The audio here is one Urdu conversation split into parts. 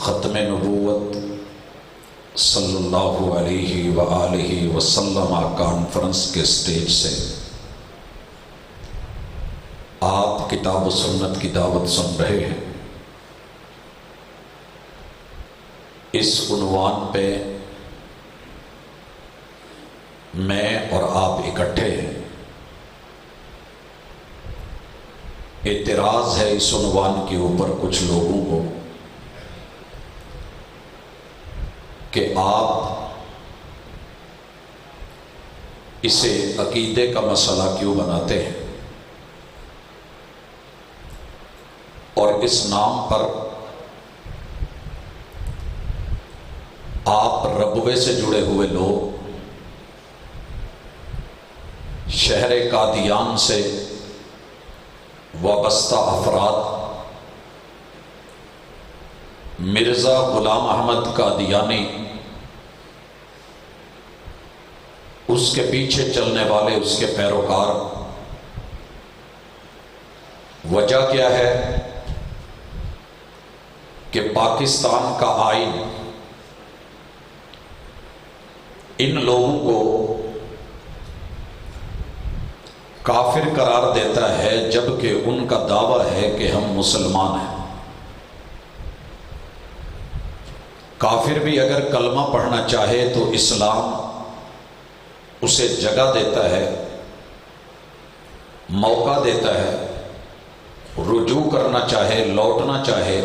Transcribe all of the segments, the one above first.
ختم نبوت صلی اللہ علیہ وآلہ وسلم کانفرنس کے سٹیج سے آپ کتاب و سنت کی دعوت سن رہے ہیں۔ اس عنوان پہ میں اور آپ اکٹھے ہیں۔ اعتراض ہے اس عنوان کے اوپر کچھ لوگوں کو کہ آپ اسے عقیدے کا مسئلہ کیوں بناتے ہیں اور اس نام پر آپ ربوے سے جڑے ہوئے لوگ شہر قادیان سے وابستہ افراد مرزا غلام احمد قادیانی، اس کے پیچھے چلنے والے اس کے پیروکار، وجہ کیا ہے کہ پاکستان کا آئین ان لوگوں کو کافر قرار دیتا ہے جبکہ ان کا دعویٰ ہے کہ ہم مسلمان ہیں۔ کافر بھی اگر کلمہ پڑھنا چاہے تو اسلام اسے جگہ دیتا ہے، موقع دیتا ہے، رجوع کرنا چاہے، لوٹنا چاہے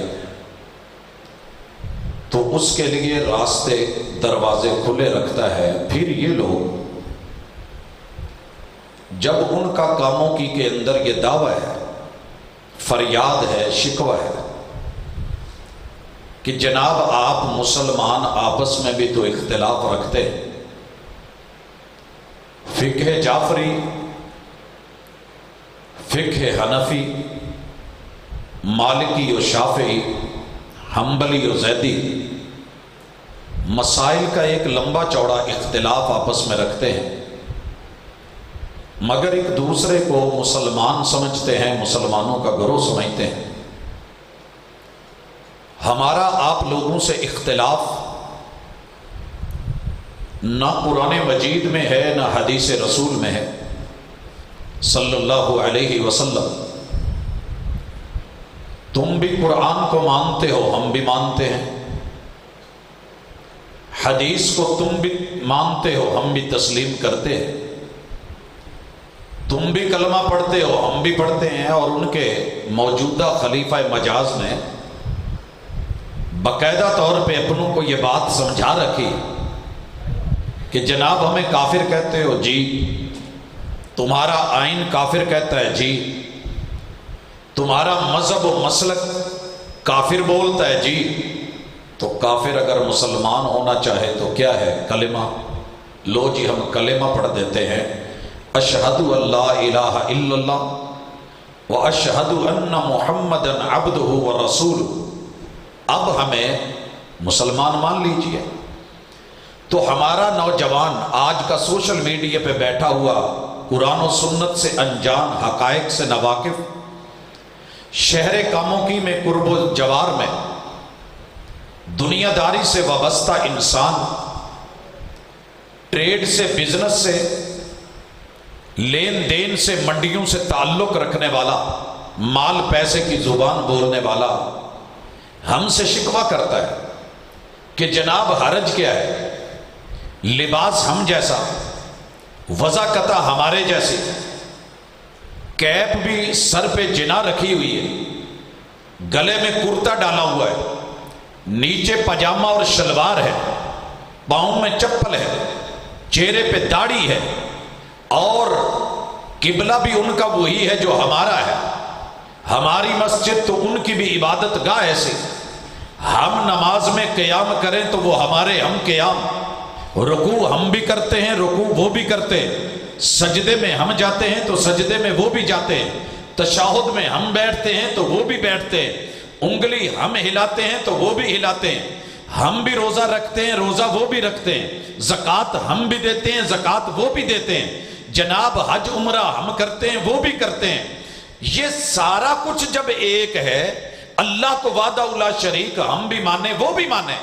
تو اس کے لیے راستے دروازے کھلے رکھتا ہے۔ پھر یہ لوگ جب ان کا کاموں کی کے اندر یہ دعویٰ ہے، فریاد ہے، شکوہ ہے کہ جناب آپ مسلمان آپس میں بھی تو اختلاف رکھتے ہیں، فقہ جعفری، فقہ حنفی، مالکی و شافعی، حنبلی و زیدی، مسائل کا ایک لمبا چوڑا اختلاف آپس میں رکھتے ہیں، مگر ایک دوسرے کو مسلمان سمجھتے ہیں، مسلمانوں کا گروہ سمجھتے ہیں۔ ہمارا آپ لوگوں سے اختلاف نہ قرآن مجید میں ہے نہ حدیث رسول میں ہے صلی اللہ علیہ وسلم۔ تم بھی قرآن کو مانتے ہو، ہم بھی مانتے ہیں، حدیث کو تم بھی مانتے ہو، ہم بھی تسلیم کرتے ہیں، تم بھی کلمہ پڑھتے ہو، ہم بھی پڑھتے ہیں۔ اور ان کے موجودہ خلیفہ مجاز نے باقاعدہ طور پہ اپنوں کو یہ بات سمجھا رکھی کہ جناب ہمیں کافر کہتے ہو جی، تمہارا آئین کافر کہتا ہے جی، تمہارا مذہب و مسلک کافر بولتا ہے جی، تو کافر اگر مسلمان ہونا چاہے تو کیا ہے؟ کلمہ۔ لو جی ہم کلمہ پڑھ دیتے ہیں، اشہد ان لا الہ الا اللہ و اشہد ان محمد عبدہ و رسولہ۔ اب ہمیں مسلمان مان لیجئے۔ تو ہمارا نوجوان آج کا سوشل میڈیا پہ بیٹھا ہوا، قرآن و سنت سے انجان، حقائق سے ناواقف، شہر کاموں کی میں قرب و جوار میں دنیا داری سے وابستہ انسان، ٹریڈ سے، بزنس سے، لین دین سے، منڈیوں سے تعلق رکھنے والا، مال پیسے کی زبان بولنے والا ہم سے شکوہ کرتا ہے کہ جناب حرج کیا ہے؟ لباس ہم جیسا، وضاقتہ ہمارے جیسی، کیپ بھی سر پہ جنا رکھی ہوئی ہے، گلے میں کرتا ڈالا ہوا ہے، نیچے پاجامہ اور شلوار ہے، پاؤں میں چپل ہے، چہرے پہ داڑھی ہے، اور قبلہ بھی ان کا وہی ہے جو ہمارا ہے۔ ہماری مسجد تو ان کی بھی عبادت گاہ ایسی، ہم نماز میں قیام کریں تو وہ ہمارے ہم قیام، رکوع ہم بھی کرتے ہیں، رکوع وہ بھی کرتے ہیں، سجدے میں ہم جاتے ہیں تو سجدے میں وہ بھی جاتے ہیں، تشہد میں ہم بیٹھتے ہیں تو وہ بھی بیٹھتے ہیں، انگلی ہم ہلاتے ہیں تو وہ بھی ہلاتے ہیں، ہم بھی روزہ رکھتے ہیں، روزہ وہ بھی رکھتے ہیں، زکوٰۃ ہم بھی دیتے ہیں، زکوٰۃ وہ بھی دیتے ہیں، جناب حج عمرہ ہم کرتے ہیں وہ بھی کرتے ہیں۔ یہ سارا کچھ جب ایک ہے، اللہ کو وحدہ لا شریک ہم بھی مانے وہ بھی مانے،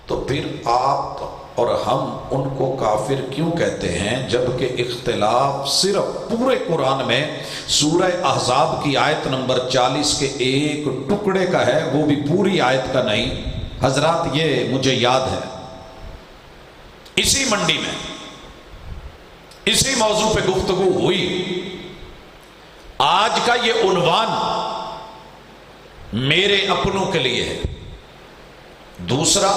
تو پھر آپ اور ہم ان کو کافر کیوں کہتے ہیں؟ جبکہ اختلاف صرف پورے قرآن میں سورہ احزاب کی آیت نمبر 40 کے ایک ٹکڑے کا ہے، وہ بھی پوری آیت کا نہیں۔ حضرات یہ مجھے یاد ہے اسی منڈی میں اسی موضوع پہ گفتگو ہوئی۔ آج کا یہ عنوان میرے اپنوں کے لیے ہے، دوسرا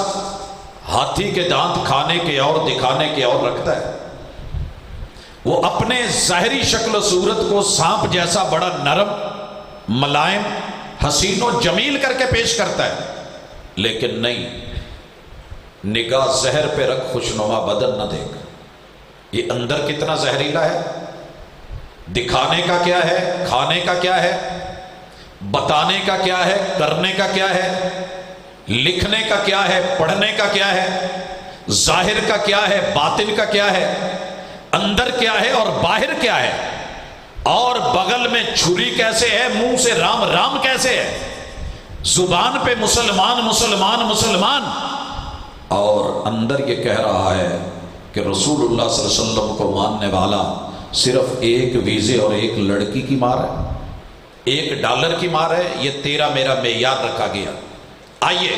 ہاتھی کے دانت کھانے کے اور دکھانے کے اور رکھتا ہے۔ وہ اپنے ظاہری شکل و صورت کو سانپ جیسا بڑا نرم، ملائم، حسین و جمیل کر کے پیش کرتا ہے، لیکن نہیں، نگاہ زہر پہ رکھ خوشنما بدن نہ دیکھ۔ یہ اندر کتنا زہریلا ہے، دکھانے کا کیا ہے، کھانے کا کیا ہے، بتانے کا کیا ہے، کرنے کا کیا ہے، لکھنے کا کیا ہے، پڑھنے کا کیا ہے، ظاہر کا کیا ہے، باطن کا کیا ہے، اندر کیا ہے اور باہر کیا ہے، اور بغل میں چھری کیسے ہے، منہ سے رام رام کیسے ہے، زبان پہ مسلمان مسلمان مسلمان، اور اندر یہ کہہ رہا ہے کہ رسول اللہ صلی اللہ علیہ وسلم کو ماننے والا صرف ایک ویزے اور ایک لڑکی کی مار ہے، $1 کی مار ہے۔ یہ تیرا میرا معیار رکھا گیا۔ آئیے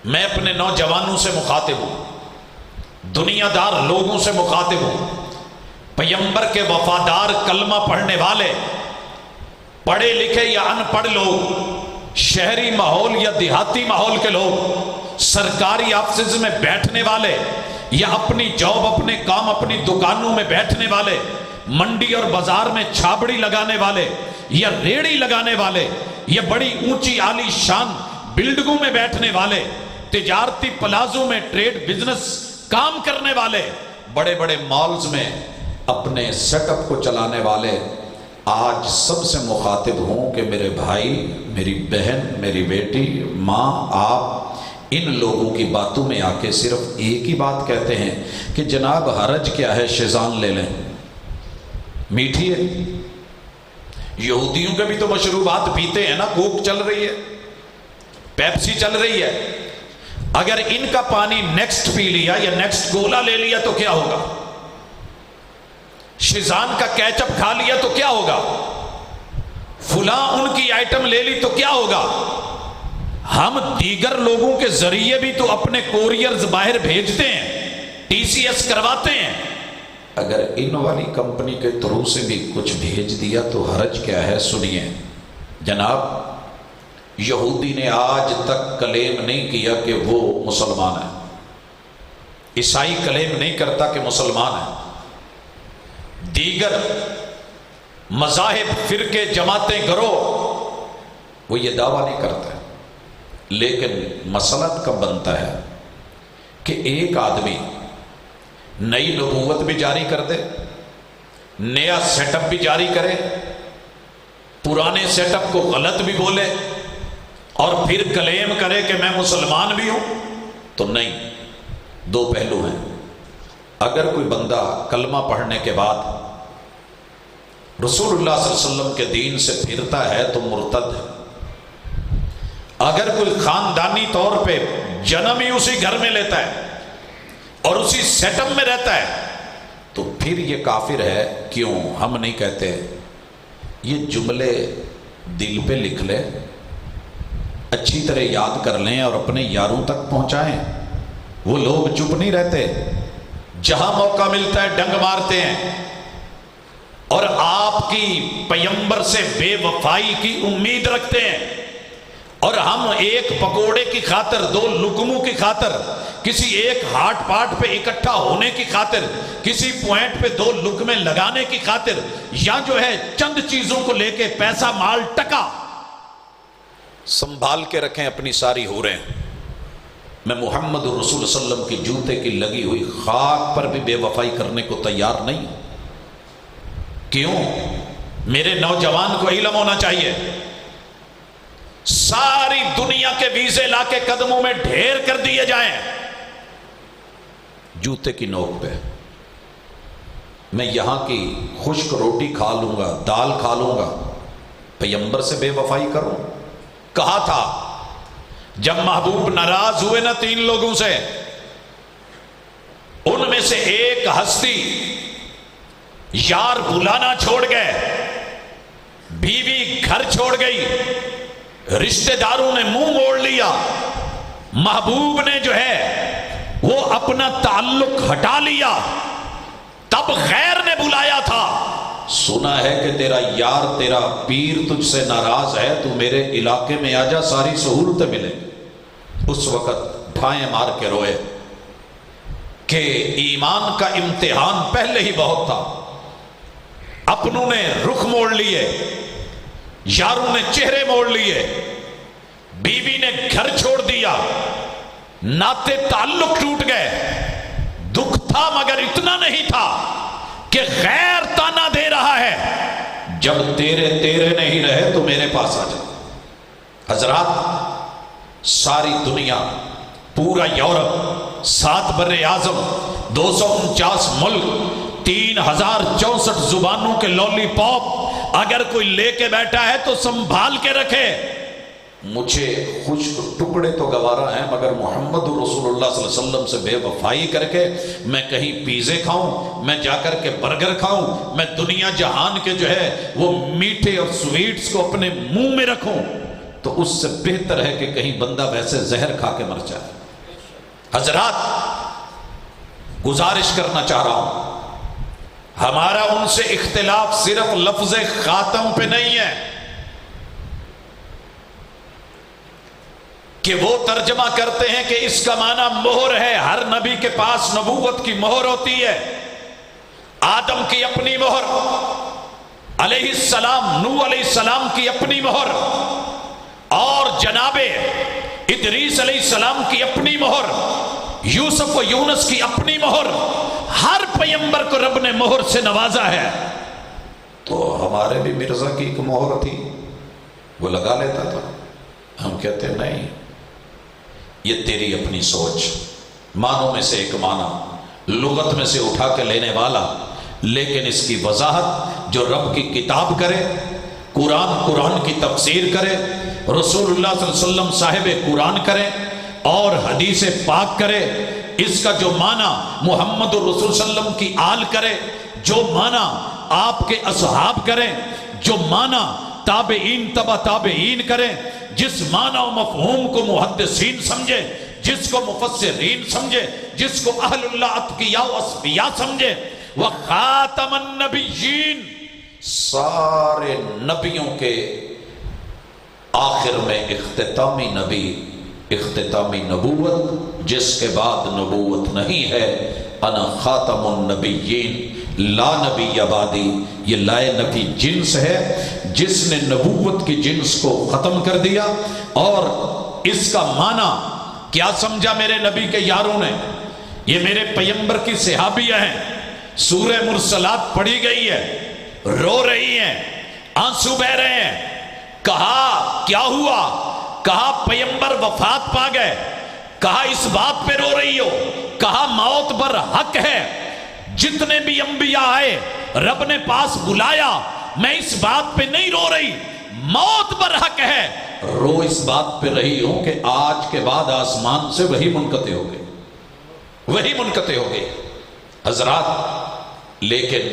میں اپنے نوجوانوں سے مخاطب ہوں، دنیا دار لوگوں سے مخاطب ہوں، پیغمبر کے وفادار کلمہ پڑھنے والے، پڑھے لکھے یا ان پڑھ لوگ، شہری ماحول یا دیہاتی ماحول کے لوگ، سرکاری آفسز میں بیٹھنے والے یا اپنی جاب، اپنے کام، اپنی دکانوں میں بیٹھنے والے، منڈی اور بازار میں چھابڑی لگانے والے یا ریڑی لگانے والے یا بڑی اونچی عالی شان بلڈنگوں میں بیٹھنے والے، تجارتی پلازوں میں ٹریڈ بزنس کام کرنے والے، بڑے بڑے مالز میں اپنے سیٹ اپ کو چلانے والے، آج سب سے مخاطب ہوں کہ میرے بھائی، میری بہن، میری بیٹی، ماں، آپ ان لوگوں کی باتوں میں آ کے صرف ایک ہی بات کہتے ہیں کہ جناب حرج کیا ہے، شیزان لے لیں، میٹھی ہے۔ یہودیوں کے بھی تو مشروبات پیتے ہیں نا، کوک چل رہی ہے، پیپسی چل رہی ہے، اگر ان کا پانی نیکسٹ پی لیا یا نیکسٹ گولا لے لیا تو کیا ہوگا؟ شیزان کا کیچپ کھا لیا تو کیا ہوگا؟ فلاں ان کی آئٹم لے لی تو کیا ہوگا؟ ہم دیگر لوگوں کے ذریعے بھی تو اپنے کوریئرز باہر بھیجتے ہیں، TCS کرواتے ہیں، اگر ان والی کمپنی کے تھرو سے بھی کچھ بھیج دیا تو حرج کیا ہے؟ سنیے جناب، یہودی نے آج تک کلیم نہیں کیا کہ وہ مسلمان ہے، عیسائی کلیم نہیں کرتا کہ مسلمان ہے، دیگر مذاہب، فرقے، جماعتیں، گروہ وہ یہ دعویٰ نہیں کرتے، لیکن مسئلہ کب بنتا ہے کہ ایک آدمی نئی نبوت بھی جاری کر دے، نیا سیٹ اپ بھی جاری کرے، پرانے سیٹ اپ کو غلط بھی بولے اور پھر کلیم کرے کہ میں مسلمان بھی ہوں، تو نہیں، دو پہلو ہیں۔ اگر کوئی بندہ کلمہ پڑھنے کے بعد رسول اللہ صلی اللہ علیہ وسلم کے دین سے پھرتا ہے تو مرتد ہے۔ اگر کوئی خاندانی طور پہ جنم ہی اسی گھر میں لیتا ہے اور اسی سیٹ اپ میں رہتا ہے تو پھر یہ کافر ہے۔ کیوں؟ ہم نہیں کہتے، یہ جملے دل پہ لکھ لے، اچھی طرح یاد کر لیں اور اپنے یاروں تک پہنچائیں۔ وہ لوگ چپ نہیں رہتے، جہاں موقع ملتا ہے ڈنگ مارتے ہیں، اور آپ کی پیغمبر سے بے وفائی کی امید رکھتے ہیں، اور ہم ایک پکوڑے کی خاطر، دو لقموں کی خاطر، کسی ایک ہاٹ پاٹ پہ اکٹھا ہونے کی خاطر، کسی پوائنٹ پہ دو لقمے لگانے کی خاطر، یا جو ہے چند چیزوں کو لے کے پیسہ مال ٹکا سنبھال کے رکھیں اپنی ساری حوریں۔ میں محمد رسول صلی اللہ علیہ وسلم کی جوتے کی لگی ہوئی خاک پر بھی بے وفائی کرنے کو تیار نہیں۔ کیوں؟ میرے نوجوان کو علم ہونا چاہیے، ساری دنیا کے ویزے لا کے قدموں میں ڈھیر کر دیے جائیں، جوتے کی نوک پہ میں یہاں کی خشک روٹی کھا لوں گا، دال کھا لوں گا، پیغمبر سے بے وفائی کروں؟ کہا تھا جب محبوب ناراض ہوئے نا 3 لوگوں سے، ان میں سے ایک ہستی یار بلانا چھوڑ گئے، بیوی گھر چھوڑ گئی، رشتہ داروں نے منہ موڑ لیا، محبوب نے جو ہے وہ اپنا تعلق ہٹا لیا، تب غیر نے بلایا تھا، سنا ہے کہ تیرا یار تیرا پیر تجھ سے ناراض ہے، تو میرے علاقے میں آجا، ساری سہولتیں ملیں۔ اس وقت ڈھائیں مار کے روئے کہ ایمان کا امتحان پہلے ہی بہت تھا، اپنوں نے رخ موڑ لیے، یاروں نے چہرے موڑ لیے، بیوی نے گھر چھوڑ دیا، ناطے تعلق ٹوٹ گئے، دکھ تھا مگر اتنا نہیں تھا کہ غیر تانا دے رہا ہے، جب تیرے نہیں رہے تو میرے پاس آ جا۔ حضرات، ساری دنیا، پورا یورپ، 7 بر اعظم، 249 ملک، 3064 زبانوں کے لولی پاپ اگر کوئی لے کے بیٹھا ہے تو سنبھال کے رکھے۔ مجھے خشک ٹکڑے تو گوارا ہیں، مگر محمد رسول اللہ صلی اللہ علیہ وسلم سے بے وفائی کر کے میں کہیں پیزے کھاؤں، میں جا کر کے برگر کھاؤں، میں دنیا جہان کے جو ہے وہ میٹھے اور سویٹس کو اپنے منہ میں رکھوں، تو اس سے بہتر ہے کہ کہیں بندہ ویسے زہر کھا کے مر جائے۔ حضرات، گزارش کرنا چاہ رہا ہوں، ہمارا ان سے اختلاف صرف لفظ خاتم پہ نہیں ہے کہ وہ ترجمہ کرتے ہیں کہ اس کا معنی مہر ہے، ہر نبی کے پاس نبوت کی مہر ہوتی ہے، آدم کی اپنی مہر، علیہ السلام، نوح علیہ السلام کی اپنی مہر، اور جناب ادریس علیہ السلام کی اپنی مہر، یوسف و یونس کی اپنی مہر، ہر پیغمبر کو رب نے مہر سے نوازا ہے۔ تو ہمارے بھی مرزا کی ایک مہر تھی، وہ لگا لیتا تھا، ہم کہتے نہیں، یہ تیری اپنی سوچ، معنوں میں سے ایک معنی، لغت میں سے اٹھا کے لینے والا، لیکن اس کی وضاحت جو رب کی کتاب کرے، قرآن کی تفسیر کرے، رسول اللہ صلی اللہ علیہ وسلم صاحب قرآن کرے اور حدیث پاک کرے، اس کا جو معنی محمد رسول صلی اللہ علیہ وسلم کی آل کرے، جو معنی آپ کے اصحاب کریں، جو معنی تابعین تبع تابعین کریں، جس معنی و مفہوم کو محدثین سمجھے، جس کو مفسرین سمجھے، جس کو اہل اللہ اتقیاء و اصفیاء سمجھے، وخاتم النبیین، سارے نبیوں کے آخر میں اختتامی نبی، اختتامی نبوت، جس کے بعد نبوت نہیں ہے، انا خاتم النبیین لا نبی بعدی، یہ لائے نفی جنس ہے، جس نے نبوت کی جنس کو ختم کر دیا۔ اور اس کا معنی کیا سمجھا میرے نبی کے یاروں نے؟ یہ میرے پیغمبر کی صحابیہ ہیں، سورہ مرسلات پڑھی گئی ہے، رو رہی ہیں، آنسو بہ رہے ہیں، کہا کیا ہوا؟ کہا پیغمبر وفات پا گئے، کہا اس بات پہ رو رہی ہو؟ کہا موت بر حق ہے، جتنے بھی انبیاء آئے رب نے پاس بلایا، میں اس بات پہ نہیں رو رہی، موت بر حق ہے، رو اس بات پہ رہی ہوں کہ آج کے بعد آسمان سے وہی منقطع ہو گئی، وہی منقطع ہو گئی۔ حضرات، لیکن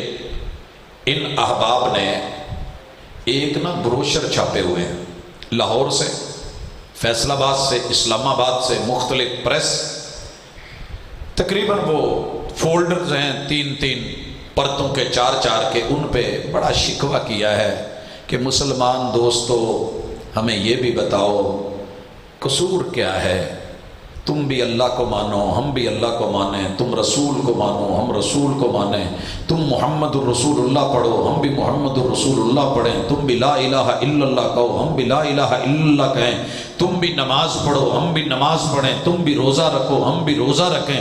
ان احباب نے ایک بروشر چھاپے ہوئے ہیں، لاہور سے، فیصل آباد سے، اسلام آباد سے، مختلف پریس، تقریباً وہ فولڈرز ہیں 3 پرتوں کے 4 کے، ان پہ بڑا شکوہ کیا ہے کہ مسلمان دوستو ہمیں یہ بھی بتاؤ قصور کیا ہے، تم بھی اللہ کو مانو، ہم بھی اللہ کو مانیں، تم رسول کو مانو، ہم رسول کو مانیں، تم محمد الرسول اللہ پڑھو، ہم بھی محمد الرسول اللہ پڑھیں، تم بھی لا الہ الا اللہ کہو، ہم بھی لا الہ الا اللہ کہیں، تم بھی نماز پڑھو، ہم بھی نماز پڑھیں، تم بھی روزہ رکھو، ہم بھی روزہ رکھیں،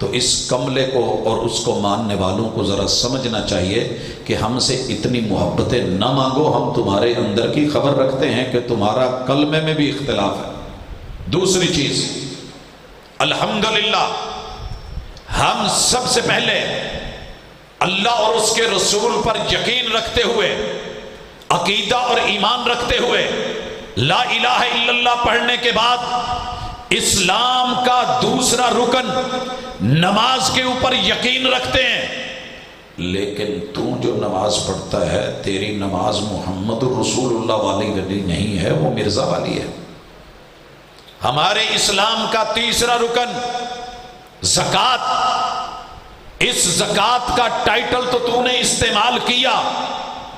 تو اس کملے کو اور اس کو ماننے والوں کو ذرا سمجھنا چاہیے کہ ہم سے اتنی محبتیں نہ مانگو، ہم تمہارے اندر کی خبر رکھتے ہیں کہ تمہارا کلمے میں بھی اختلاف ہے۔ دوسری چیز، الحمدللہ ہم سب سے پہلے اللہ اور اس کے رسول پر یقین رکھتے ہوئے، عقیدہ اور ایمان رکھتے ہوئے، لا الہ الا اللہ پڑھنے کے بعد اسلام کا دوسرا رکن نماز کے اوپر یقین رکھتے ہیں۔ لیکن تو جو نماز پڑھتا ہے، تیری نماز محمد رسول اللہ والی نہیں ہے، وہ مرزا والی ہے۔ ہمارے اسلام کا تیسرا رکن زکوٰۃ، اس زکوٰۃ کا ٹائٹل تو نے استعمال کیا،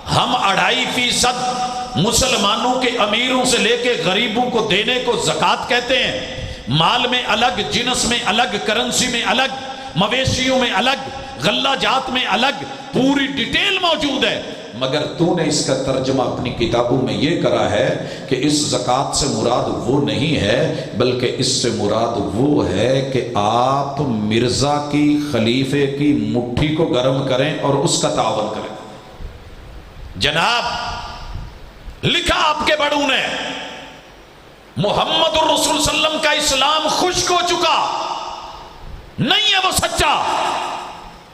ہم 2.5% مسلمانوں کے امیروں سے لے کے غریبوں کو دینے کو زکوٰۃ کہتے ہیں۔ مال میں الگ، جنس میں الگ، کرنسی میں الگ، مویشیوں میں الگ، غلہ جات میں الگ، پوری ڈیٹیل موجود ہے، مگر تو نے اس کا ترجمہ اپنی کتابوں میں یہ کرا ہے کہ اس زکوٰۃ سے مراد وہ نہیں ہے، بلکہ اس سے مراد وہ ہے کہ آپ مرزا کی، خلیفے کی مٹھی کو گرم کریں اور اس کا تعاون کریں۔ جناب، لکھا آپ کے بڑوں نے، محمد الرسول صلی اللہ علیہ وسلم کا اسلام خشک ہو چکا نہیں ہے، وہ سچا۔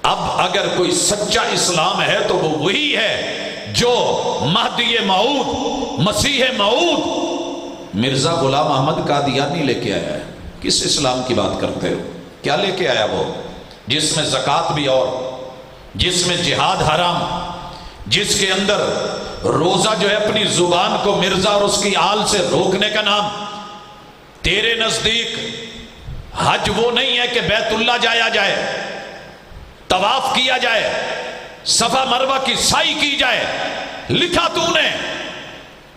اب اگر کوئی سچا اسلام ہے تو وہ وہی ہے جو مہدی موعود، مسیح موعود مرزا غلام احمد قادیانی لے کے آیا ہے۔ کس اسلام کی بات کرتے ہو؟ کیا لے کے آیا وہ؟ جس میں زکوٰۃ بھی اور، جس میں جہاد حرام، جس کے اندر روزہ جو ہے اپنی زبان کو مرزا اور اس کی آل سے روکنے کا نام۔ تیرے نزدیک حج وہ نہیں ہے کہ بیت اللہ جایا جائے، طواف کیا جائے، صفا مروہ کی سعی کی جائے۔ لکھا تو نے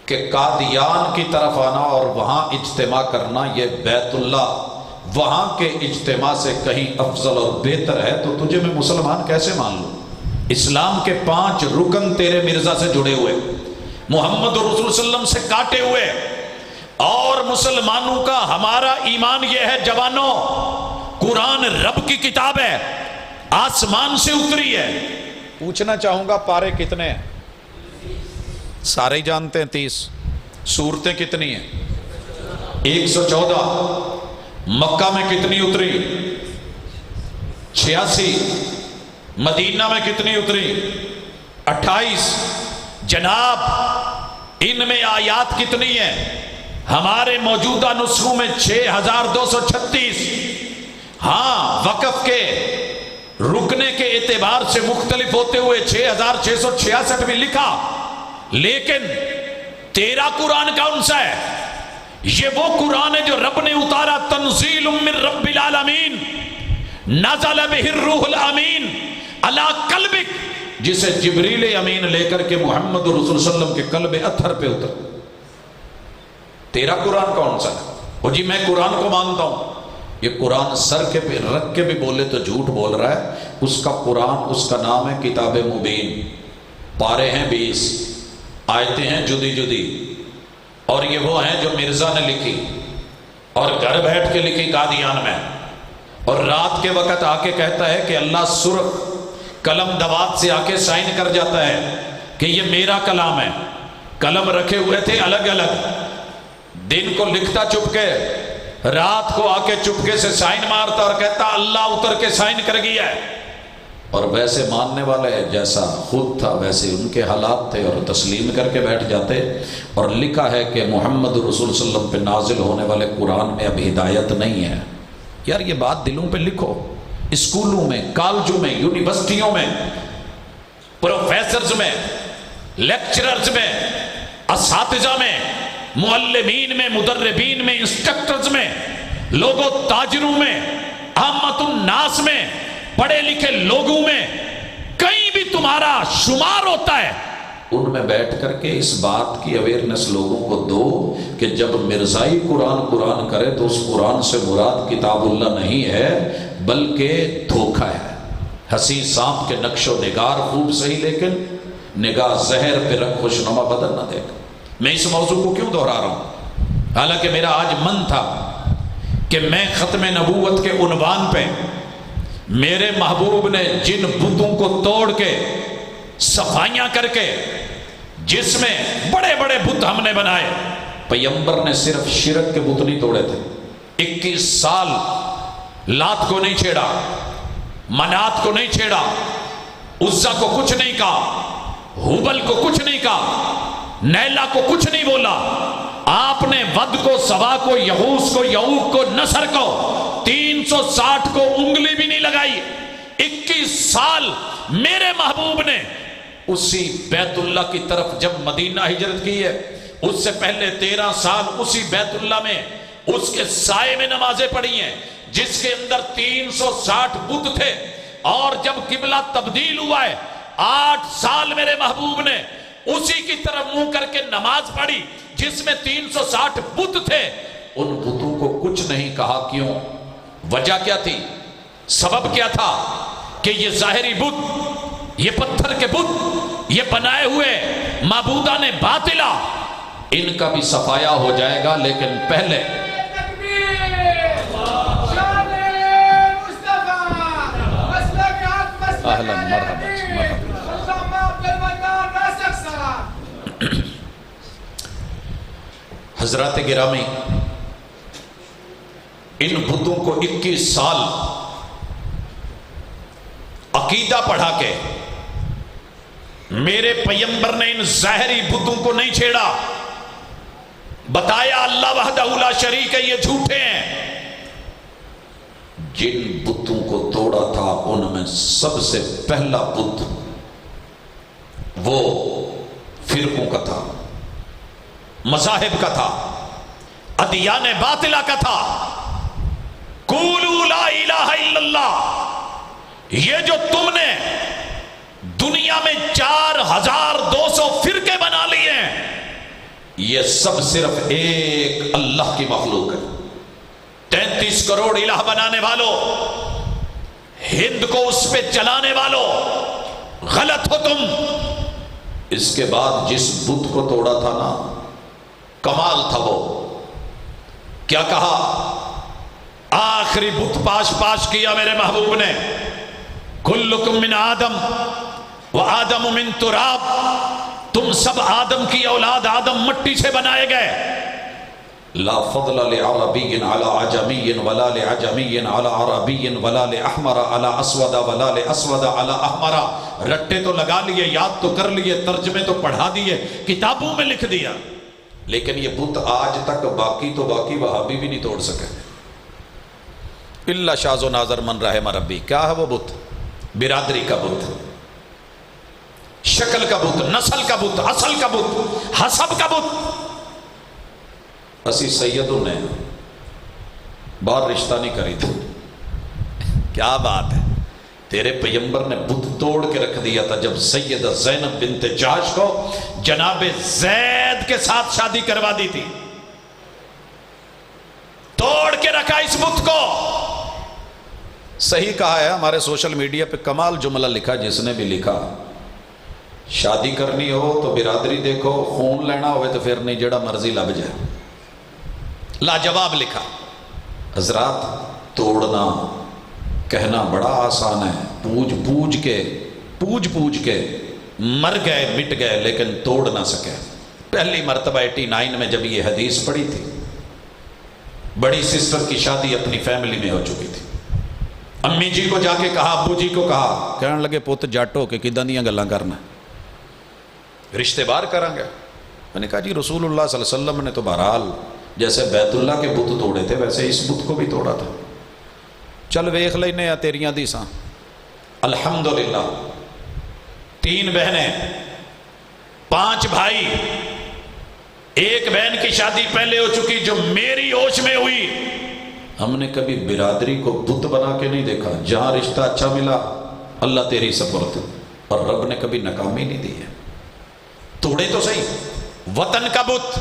کہ قادیان کی طرف آنا اور وہاں اجتماع کرنا یہ بیت اللہ وہاں کے اجتماع سے کہیں افضل اور بہتر ہے، تو تجھے میں مسلمان کیسے مان لوں؟ اسلام کے 5 رکن تیرے مرزا سے جڑے ہوئے، محمد رسول صلی اللہ علیہ وسلم سے کاٹے ہوئے، اور مسلمانوں کا ہمارا ایمان یہ ہے جوانوں، قرآن رب کی کتاب ہے، آسمان سے اتری ہے۔ پوچھنا چاہوں گا پارے کتنے ہیں؟ سارے ہی جانتے ہیں 30۔ سورتیں کتنی ہیں؟ 114۔ مکہ میں کتنی اتری؟ 86۔ مدینہ میں کتنی اتری؟ 28۔ جناب، ان میں آیات کتنی ہیں؟ ہمارے موجودہ نسخوں میں 6236۔ ہاں، وقف کے رکنے کے اعتبار سے مختلف ہوتے ہوئے 6666 بھی لکھا، لیکن تیرا قرآن کون سا ہے؟ یہ وہ قرآن ہے جو رب نے اتارا، تنزیل من رب العالمین، نزل بہ الروح الامین علی قلبک، جسے جبریل امین لے کر کے محمد رسول صلی اللہ علیہ وسلم کے قلب اطہر پہ اتر۔ تیرا قرآن کون سا ہے؟ وہ جی میں قرآن کو مانتا ہوں، یہ قرآن سر کے پہ رکھ کے بھی بولے تو جھوٹ بول رہا ہے۔ اس کا قرآن، اس کا نام ہے کتاب مبین، پارے ہیں 20، آیتیں ہیں جدی جدی، اور یہ وہ ہیں جو مرزا نے لکھی اور گھر بیٹھ کے لکھی قادیان میں، اور رات کے وقت آ کے کہتا ہے کہ اللہ سرخ قلم دوات سے آ کے سائن کر جاتا ہے کہ یہ میرا کلام ہے۔ قلم رکھے ہوئے تھے الگ الگ، دن کو لکھتا چپ کے، رات کو آ کے چپکے سے سائن مارتا اور کہتا اللہ اتر کے سائن کر گیا ہے۔ اور ویسے ماننے والے جیسا خود تھا ویسے ان کے حالات تھے، اور تسلیم کر کے بیٹھ جاتے۔ اور لکھا ہے کہ محمد رسول صلی اللہ علیہ وسلم پہ نازل ہونے والے قرآن میں اب ہدایت نہیں ہے۔ یار یہ بات دلوں پہ لکھو، اسکولوں میں، کالجوں میں، یونیورسٹیوں میں، پروفیسرز میں، لیکچررز میں، اساتذہ میں، معلمین میں، مدربین میں، انسٹرکٹرز میں، لوگوں تاجروں میں، عامت الناس میں، پڑھے لکھے لوگوں میں، کہیں بھی تمہارا شمار ہوتا ہے، ان میں بیٹھ کر کے اس بات کی اویئرنس لوگوں کو دو کہ جب مرزائی قرآن کرے تو اس قرآن سے مراد کتاب اللہ نہیں ہے بلکہ دھوکہ ہے۔ حسین سانپ کے نقش و نگار خوب صحیح، لیکن نگاہ زہر پہ رکھ خوشنما بدل نہ دیکھ۔ میں اس موضوع کو کیوں دہرا رہا ہوں؟ حالانکہ میرا آج من تھا کہ میں ختم نبوت کے عنوان پہ میرے محبوب نے جن بتوں کو توڑ کے صفائیاں کر کے جس میں بڑے بڑے بت ہم نے بنائے، پیغمبر نے صرف شرک کے بت نہیں توڑے تھے. 21 سال لات کو نہیں چھیڑا، منات کو نہیں چھیڑا، عزا کو کچھ نہیں کہا، حبل کو کچھ نہیں کہا، نیلا کو کچھ نہیں بولا. آپ نے ود کو، سوا کو، یہوس کو، یعوق کو، نصر کو، 360 کو انگلی بھی نہیں لگائی. 21 سال میرے محبوب نے اسی بیت اللہ کی طرف، جب مدینہ ہجرت کی ہے اس سے پہلے 13 سال اسی بیت اللہ میں اس کے سائے میں نمازیں پڑھی ہیں جس کے اندر 360 بت تھے. اور جب قبلہ تبدیل ہوا ہے 8 سال میرے محبوب نے اسی کی طرف منہ کر کے نماز پڑھی جس میں 360 بت تھے. ان بتوں کو کچھ نہیں کہا. کیوں؟ وجہ کیا تھی؟ سبب کیا تھا؟ کہ یہ ظاہری بت، یہ پتھر کے بت، یہ بنائے ہوئے معبودان باطلہ، ان کا بھی صفایا ہو جائے گا. لیکن پہلے اہلا مرحبا حضرات گرامی، ان بتوں کو 21 سال عقیدہ پڑھا کے میرے پیغمبر نے ان ظاہری بتوں کو نہیں چھیڑا. بتایا اللہ وحدہ لا شریک ہے، یہ جھوٹے ہیں. جن بتوں کو توڑا تھا ان میں سب سے پہلا بت وہ فرقوں کا تھا، مذاہب کا تھا، ادیان باطلہ کا تھا. قولوا لا الہ الا اللہ. یہ جو تم نے دنیا میں 4200 فرقے بنا لیے ہیں، یہ سب صرف ایک اللہ کی مخلوق ہے. 33 کروڑ الہ بنانے والوں، ہند کو اس پہ چلانے والوں، غلط ہو تم. اس کے بعد جس بت کو توڑا تھا نا، کمال تھا. وہ کیا کہا؟ آخری بت پاش کیا میرے محبوب نے، کلکم من آدم وآدم من تراب. تم سب آدم کی اولاد، آدم مٹی سے بنائے گئے. لا فضل لعربی علی عجمی ولا لعجمی علی عربی ولا لأحمر علی اسود ولا لأسود علی احمر. رٹے تو لگا لیے، یاد تو کر لیے، ترجمے تو پڑھا دیے، کتابوں میں لکھ دیا، لیکن یہ بت آج تک باقی وہابی بھی نہیں توڑ سکے. اللہ شاذ و ناظر من رحم ربی. کیا ہے وہ بت؟ برادری کا بت، شکل کا بت، نسل کا بت، اصل کا بت، حسب کا بت. اسی سیدوں نے باہر رشتہ نہیں کری تھی. کیا بات ہے! تیرے پیغمبر نے بت توڑ کے رکھ دیا تھا جب سیدہ زینب بنت جاش کو جناب زید کے ساتھ شادی کروا دی تھی. توڑ کے رکھا اس بت کو. صحیح کہا ہے ہمارے سوشل میڈیا پہ، کمال جملہ لکھا جس نے بھی لکھا. شادی کرنی ہو تو برادری دیکھو، خون لینا ہوئے تو پھر نہیں، جڑا مرضی لب جائے. لاجواب لکھا. حضرات، توڑنا کہنا بڑا آسان ہے، پوج پوج کے مر گئے، مٹ گئے، لیکن توڑ نہ سکے. پہلی مرتبہ 89 میں جب یہ حدیث پڑھی تھی، بڑی سسٹر کی شادی اپنی فیملی میں ہو چکی تھی. امی جی کو جا کے کہا، ابو جی کو کہا، کہنے لگے پوت جٹ ہو کے کداں دیاں گلاں کرنا، رشتے بار کریں گے. میں نے کہا جی رسول اللہ صلی اللہ علیہ وسلم نے تو بہرحال جیسے بیت اللہ کے بت توڑے تھے ویسے اس بت کو بھی توڑا تھا. چل ویخ لینے یا تیریاں دیساں. الحمدللہ 3 بہنیں، 5 بھائی. ایک بہن کی شادی پہلے ہو چکی جو میری ہوش میں ہوئی. ہم نے کبھی برادری کو بت بنا کے نہیں دیکھا. جہاں رشتہ اچھا ملا اللہ تیری سپرد، اور رب نے کبھی ناکامی نہیں دی ہے. توڑے تو صحیح. وطن کا بت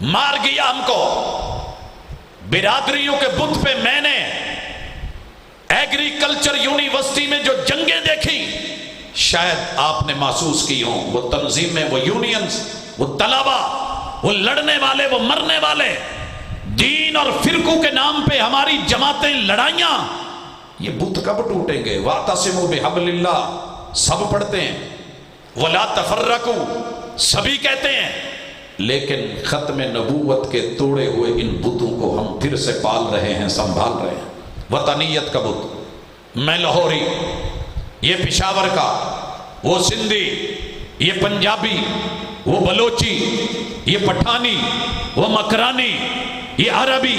مار گیا ہم کو. برادریوں کے بت پہ میں نے ایگریکلچر یونیورسٹی میں جو جنگیں دیکھی شاید آپ نے محسوس کی ہوں. وہ تنظیمیں، وہ یونینز، وہ طلبہ، وہ لڑنے والے، وہ مرنے والے، دین اور فرقوں کے نام پہ ہماری جماعتیں، لڑائیاں یہ بت کب ٹوٹیں گے؟ واعتصموا بحبل اللہ سب پڑھتے ہیں، ولا تفرقوا سبھی کہتے ہیں، لیکن ختم نبوت کے توڑے ہوئے ان بتوں کو ہم پھر سے پال رہے ہیں، سنبھال رہے ہیں۔ وطنیت کا بت، میں لاہوری، یہ پشاور کا، وہ سندھی، یہ پنجابی، وہ بلوچی، یہ پٹھانی، وہ مکرانی، یہ عربی،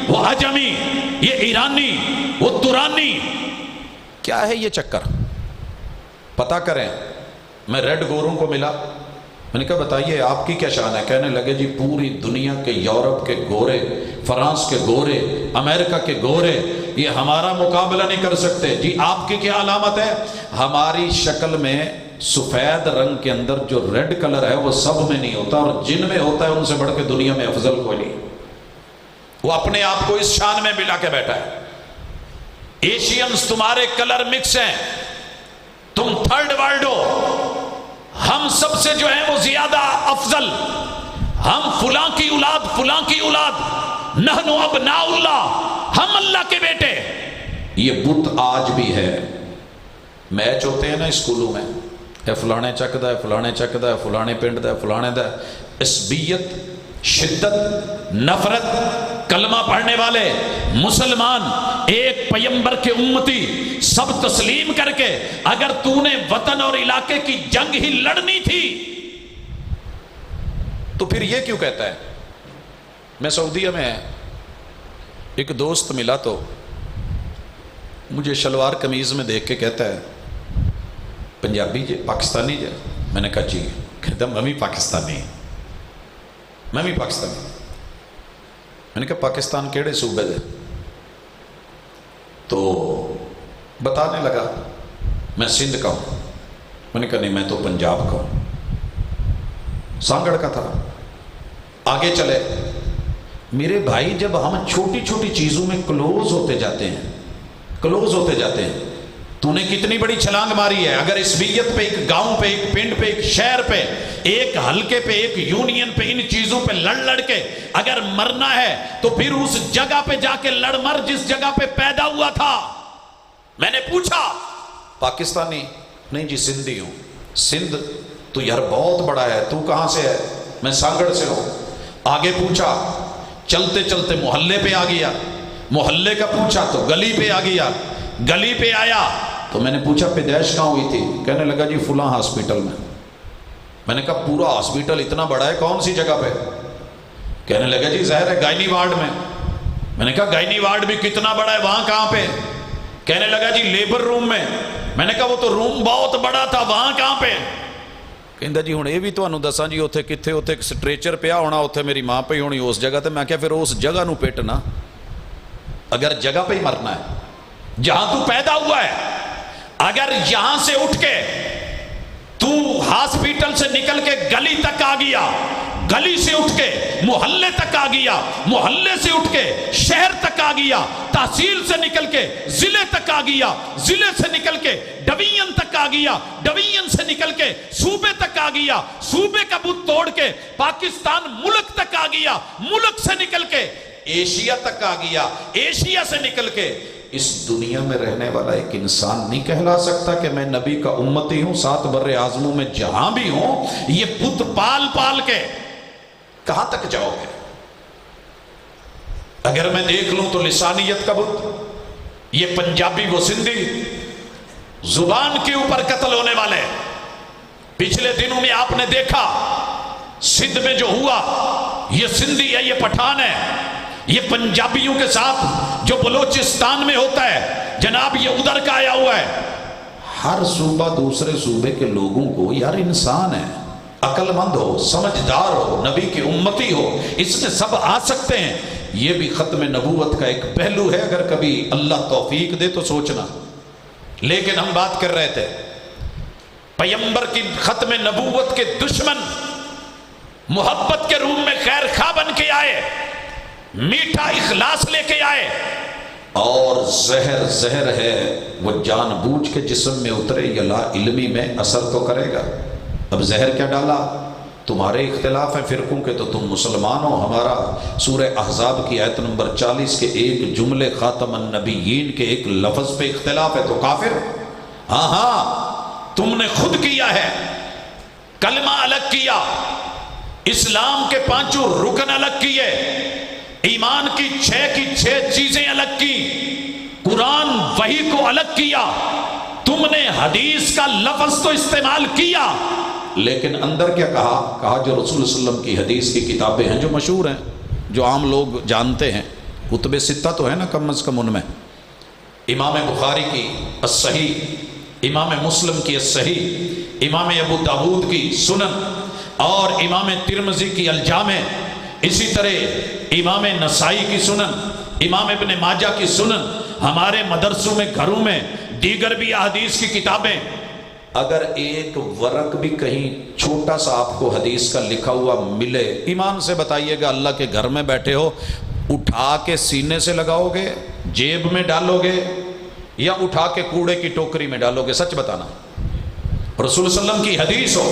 وہ عجمی، یہ ایرانی، وہ ترانی، کیا ہے یہ چکر؟ پتہ کریں۔ میں ریڈ گوروں کو ملا، میں نے کہا بتائیے آپ کی کیا شان ہے؟ کہنے لگے جی پوری دنیا کے، یورپ کے گورے، فرانس کے گورے، امریکہ کے گورے یہ ہمارا مقابلہ نہیں کر سکتے۔ جی آپ کی کیا علامت ہے؟ ہماری شکل میں سفید رنگ کے اندر جو ریڈ کلر ہے وہ سب میں نہیں ہوتا، اور جن میں ہوتا ہے ان سے بڑھ کے دنیا میں افضل کوئی نہیں۔ وہ اپنے آپ کو اس شان میں ملا کے بیٹھا ہے۔ ایشینز تمہارے کلر مکس ہیں، تم تھرڈ ورلڈ ہو، ہم سب سے جو ہیں وہ زیادہ افضل، ہم فلاں کی اولاد، فلاں کی اولاد، نحن ابناء اللہ، ہم اللہ کے بیٹے۔ یہ بت آج بھی ہے۔ میچ ہوتے ہیں نا اسکولوں میں، فلانے چک دا ہے، فلانے چک دا ہے، فلانے پنڈ دا ہے، فلانے دا ہے۔ عصبیت، شدت، نفرت، کلمہ پڑھنے والے مسلمان ایک پیمبر کے امتی سب تسلیم کر کے، اگر تو نے وطن اور علاقے کی جنگ ہی لڑنی تھی تو پھر یہ کیوں کہتا ہے؟ میں سعودیہ میں ایک دوست ملا تو مجھے شلوار قمیض میں دیکھ کے کہتا ہے پنجابی جے، پاکستانی جے؟ میں نے کہا جی۔ کہتا میں بھی پاکستانی، میں بھی پاکستانی۔ میں نے کہا پاکستان کیڑے صوبے دے؟ تو بتانے لگا میں سندھ کا ہوں۔ میں نے کہا نہیں میں تو پنجاب کا ہوں، سانگڑ کا تھا۔ آگے چلے، میرے بھائی جب ہم چھوٹی چھوٹی چیزوں میں کلوز ہوتے جاتے ہیں، کلوز ہوتے جاتے ہیں، تو نے کتنی بڑی چھلانگ ماری ہے۔ اگر اسبیت پہ، ایک گاؤں پہ، ایک پنڈ پہ، ایک شہر پہ، ایک حلقے پہ، ایک یونین پہ، ان چیزوں پہ لڑ لڑ کے اگر مرنا ہے تو پھر اس جگہ پہ جا کے لڑ مر جس جگہ پہ پیدا ہوا تھا۔ میں نے پوچھا پاکستانی؟ نہیں جی سندھی ہوں۔ سندھ تو یار بہت بڑا ہے، تو کہاں سے ہے؟ میں سانگڑ سے ہوں۔ آگے پوچھا، چلتے چلتے محلے پہ آ گیا، محلے کا پوچھا تو گلی پہ آ گیا، گلی پہ آیا تو میں نے پوچھا پیدائش کہاں ہوئی تھی؟ کہنے لگا جی فلاں ہاسپٹل میں۔ میں نے کہا پورا ہاسپٹل اتنا بڑا ہے، کون سی جگہ پہ؟ کہنے لگا جی ظاہر ہے گائنی وارڈ میں۔ میں نے کہا گائنی وارڈ بھی کتنا بڑا ہے، وہاں کہاں پہ؟ کہنے لگا جی لیبر روم میں۔ میں نے کہا وہ تو روم بہت بڑا تھا، وہاں کہاں پہ؟ کہندا جی ہن یہ بھی تانوں دساں جی اوتھے کتھے، اوتھے ایک سٹریچر پیا ہونا، اوتھے میری ماں پئی ہونی اس جگہ تے۔ میں کہا پھر اس جگہ نو پیٹنا، اگر جگہ پہ ہی مرنا ہے جہاں تو پیدا ہوا ہے۔ اگر یہاں سے اٹھ کے تو ہاسپٹل سے نکل کے گلی تک آ گیا، گلی سے اٹھ کے محلے تک آ گیا، محلے سے اٹھ کے شہر تک آ گیا، تحصیل سے نکل کے ضلع تک آ گیا، ضلع سے نکل کے ڈویژن تک آ گیا، ڈویژن سے نکل کے صوبے تک آ گیا، صوبے کا بت توڑ کے پاکستان ملک تک آ گیا، ملک سے نکل کے ایشیا تک آ گیا، ایشیا سے نکل کے اس دنیا میں رہنے والا ایک انسان نہیں کہلا سکتا کہ میں نبی کا امتی ہوں۔ 7 بر اعظموں میں جہاں بھی ہوں، یہ بت پال پال کے کہاں تک جاؤ گے؟ اگر میں دیکھ لوں تو لسانیت کا بت، یہ پنجابی وہ سندھی، زبان کے اوپر قتل ہونے والے۔ پچھلے دنوں میں آپ نے دیکھا سندھ میں جو ہوا، یہ سندھی ہے، یہ پٹھان ہے، یہ پنجابیوں کے ساتھ جو بلوچستان میں ہوتا ہے جناب، یہ ادھر کا آیا ہوا ہے۔ ہر صوبہ دوسرے صوبے کے لوگوں کو، یار انسان ہے، عقل مند ہو، سمجھدار ہو، نبی کی امتی ہو، اس میں سب آ سکتے ہیں۔ یہ بھی ختم نبوت کا ایک پہلو ہے، اگر کبھی اللہ توفیق دے تو سوچنا۔ لیکن ہم بات کر رہے تھے پیغمبر کی ختم نبوت کے دشمن محبت کے روم میں خیر خواہ بن کے آئے، میٹھا اخلاص لے کے آئے، اور زہر ہے وہ جان بوجھ کے جسم میں اترے یا لا علمی میں اثر تو کرے گا۔ اب زہر کیا ڈالا تمہارے اختلاف ہیں فرقوں کے تو تم مسلمان ہو. ہمارا سورہ احزاب کی آیت نمبر 40 کے ایک جملے خاتم النبیین کے ایک لفظ پہ اختلاف ہے تو کافر. ہاں تم نے خود کیا ہے, کلمہ الگ کیا, اسلام کے 5 رکن الگ کیے, ایمان کی 6 چیزیں الگ کی, قرآن وحی کو الگ کیا, تم نے حدیث کا لفظ تو استعمال کیا لیکن اندر کیا کہا جو رسول صلی اللہ علیہ وسلم کی حدیث کی کتابیں ہیں جو مشہور ہیں, جو عام لوگ جانتے ہیں, کتب 6 تو ہے نا کم از کم ان میں, امام بخاری کی الصحیح, امام مسلم کی الصحیح, امام ابو داود کی سنن اور امام ترمذی کی الجامع, اسی طرح امام نسائی کی سنن, امام ابن ماجہ کی سنن, ہمارے مدرسوں میں گھروں میں دیگر بھی احادیث کی کتابیں. اگر ایک ورق بھی کہیں چھوٹا سا آپ کو حدیث کا لکھا ہوا ملے, ایمان سے بتائیے گا اللہ کے گھر میں بیٹھے ہو, اٹھا کے سینے سے لگاؤ گے, جیب میں ڈالو گے یا اٹھا کے کوڑے کی ٹوکری میں ڈالو گے؟ سچ بتانا. رسول صلی اللہ علیہ وسلم کی حدیث ہو,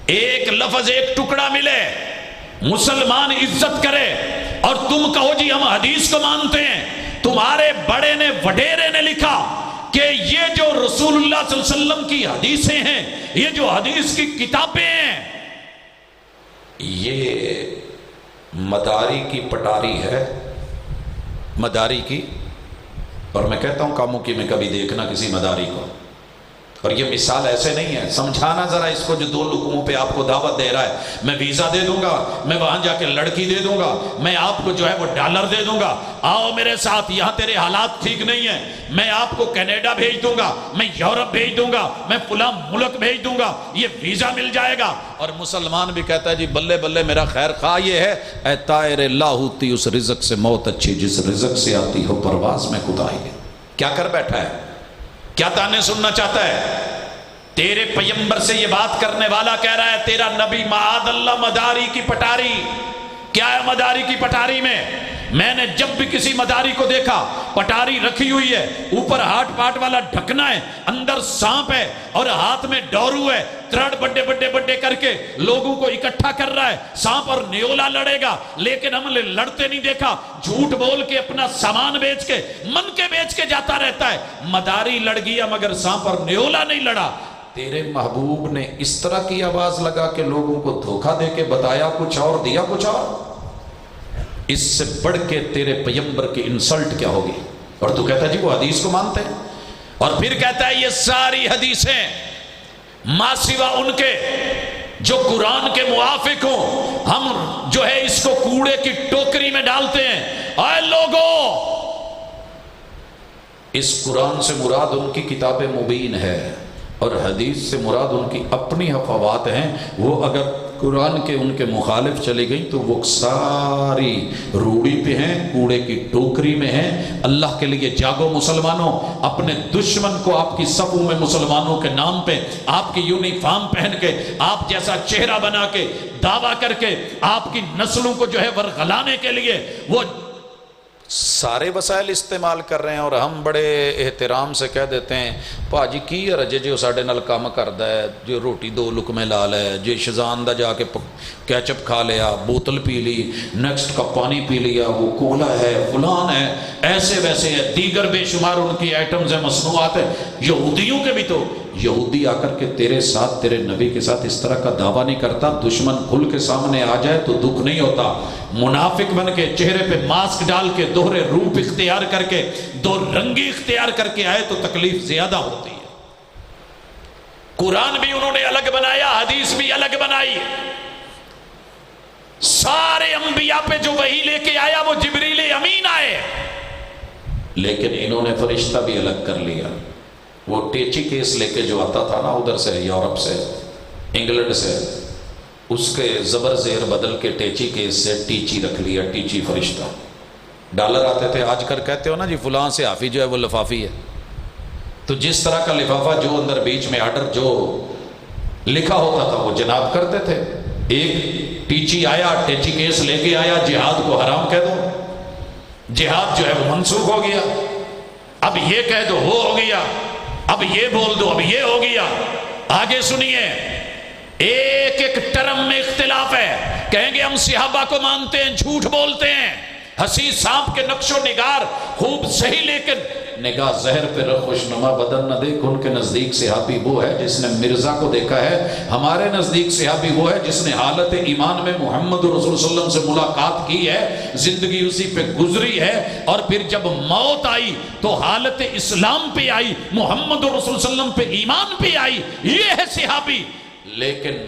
ایک لفظ ایک ٹکڑا ملے, مسلمان عزت کرے, اور تم کہو جی ہم حدیث کو مانتے ہیں. تمہارے بڑے نے وڈیرے نے لکھا کہ یہ جو رسول اللہ صلی اللہ علیہ وسلم کی حدیثیں ہیں, یہ جو حدیث کی کتابیں ہیں, یہ مداری کی پٹاری ہے, مداری کی. اور میں کہتا ہوں کاموں کی میں کبھی دیکھنا کسی مداری کو, اور یہ مثال ایسے نہیں ہے, سمجھانا ذرا اس کو جو 2 لقموں پہ آپ کو دعوت دے رہا ہے. میں ویزا دے دوں گا, میں وہاں جا کے لڑکی دے دوں گا, میں آپ کو جو ہے وہ ڈالر دے دوں گا, آؤ میرے ساتھ, یہاں تیرے حالات ٹھیک نہیں ہیں, میں آپ کو کینیڈا بھیج دوں گا, میں یورپ بھیج دوں گا, میں فلاں ملک بھیج دوں گا, یہ ویزا مل جائے گا. اور مسلمان بھی کہتا ہے جی بلے بلے میرا خیر خواہ یہ ہے, اے طائر اللہ ہوتی اس رزق سے موت اچھی جس رزق سے آتی ہو پرواز میں کوتاہی ہے. کیا کر بیٹھا ہے, کیا تانے سننا چاہتا ہے؟ تیرے پیغمبر سے یہ بات کرنے والا کہہ رہا ہے تیرا نبی معاذ اللہ مداری کی پٹاری. کیا ہے مداری کی پٹاری میں نے جب بھی کسی مداری کو دیکھا, پٹاری رکھی ہوئی ہے, اوپر ہاٹ پاٹ والا ڈھکنا ہے, اندر سانپ ہے اور ہاتھ میں ڈورو ہے, ترڑ بڑے بڑے بڑے کر کے لوگوں کو اکٹھا کر رہا ہے. سانپ اور نیولا لڑے گا, لیکن ہم نے لڑتے نہیں دیکھا. جھوٹ بول کے اپنا سامان بیچ کے, من کے بیچ کے جاتا رہتا ہے. مداری لڑ گیا مگر سانپ اور نیولا نہیں لڑا. تیرے محبوب نے اس طرح کی آواز لگا کہ لوگوں کو دھوکہ دے کے بتایا کچھ اور دیا کچھ اور. اس سے بڑھ کے تیرے پیغمبر کی انسلٹ کیا ہوگی؟ اور تو کہتا ہے جی وہ حدیث کو مانتے ہیں, اور پھر کہتا ہے یہ ساری حدیثیں ما سوا ان کے جو قرآن کے موافق ہوں ہم جو ہے اس کو کوڑے کی ٹوکری میں ڈالتے ہیں. اے لوگو, اس قرآن سے مراد ان کی کتاب مبین ہے اور حدیث سے مراد ان کی اپنی افواہات ہیں. وہ اگر قرآن کے ان کے مخالف چلے گئی تو وہ ساری روڑی پہ ہیں, کوڑے کی ٹوکری میں ہیں. اللہ کے لیے جاگو مسلمانوں, اپنے دشمن کو آپ کی صفوں میں مسلمانوں کے نام پہ آپ کی یونیفارم پہن کے, آپ جیسا چہرہ بنا کے, دعویٰ کر کے آپ کی نسلوں کو جو ہے ورغلانے کے لیے وہ سارے وسائل استعمال کر رہے ہیں. اور ہم بڑے احترام سے کہہ دیتے ہیں پاجی کی رجے جو ساڑھے نال کام کردا ہے, جو روٹی 2 لقمے لا لے, جو شزان دا جا کے کیچپ کھا لیا, بوتل پی لی, نیکسٹ کا پانی پی لیا, وہ کولا ہے, فلان ہے, ایسے ویسے ہے, دیگر بے شمار ان کی آئٹمز ہیں, مصنوعات ہیں. یہودیوں کے بھی تو یہودی آ کر کے تیرے ساتھ, تیرے نبی کے ساتھ اس طرح کا دعویٰ نہیں کرتا. دشمن کھل کے سامنے آ جائے تو دکھ نہیں ہوتا. منافق بن کے چہرے پہ ماسک ڈال کے دوہرے روپ اختیار کر کے 2 رنگی اختیار کر کے آئے تو تکلیف زیادہ ہوتی ہے. قرآن بھی انہوں نے الگ بنایا, حدیث بھی الگ بنائی. سارے انبیاء پہ جو وحی لے کے آیا وہ جبریل امین آئے, لیکن انہوں نے فرشتہ بھی الگ کر لیا. وہ ٹیچی کیس لے کے جو آتا تھا نا ادھر سے, یورپ سے, انگلینڈ سے, اس کے زبر زیر بدل کے ٹیچی کیس سے ٹیچی رکھ لیا, ٹیچی فرشتہ. ڈالر آتے تھے, آج کل کہتے ہو نا جی فلاں سے حافی جو ہے وہ لفافی ہے, تو جس طرح کا لفافہ جو اندر بیچ میں آرڈر جو لکھا ہوتا تھا وہ جناب کرتے تھے. ایک ٹیچی آیا, ٹیچی کیس لے کے آیا, جہاد کو حرام کہہ دو, جہاد جو ہے وہ منسوخ ہو گیا. اب یہ کہہ دو وہ ہو گیا, اب یہ بول دو اب یہ ہو گیا. آگے سنیے, ایک ایک ٹرم میں اختلاف ہے. کہیں گے ہم صحابہ کو مانتے ہیں، جھوٹ بولتے ہیں. حسین سانپ کے نقش و نگار خوب صحیح، لیکن نگاہ زہر پہ رخ خوشنما بدن نہ دیکھ. ان کے نزدیک صحابی وہ ہے جس نے مرزا کو دیکھا ہے، ہمارے نزدیک صحابی وہ ہے جس نے حالت ایمان میں محمد رسول صلی اللہ علیہ وسلم سے ملاقات کی ہے، زندگی اسی پہ گزری ہے، اور پھر جب موت آئی تو حالت اسلام پہ آئی، محمد رسول صلی اللہ علیہ وسلم پہ ایمان پہ آئی. یہ ہے صحابی. لیکن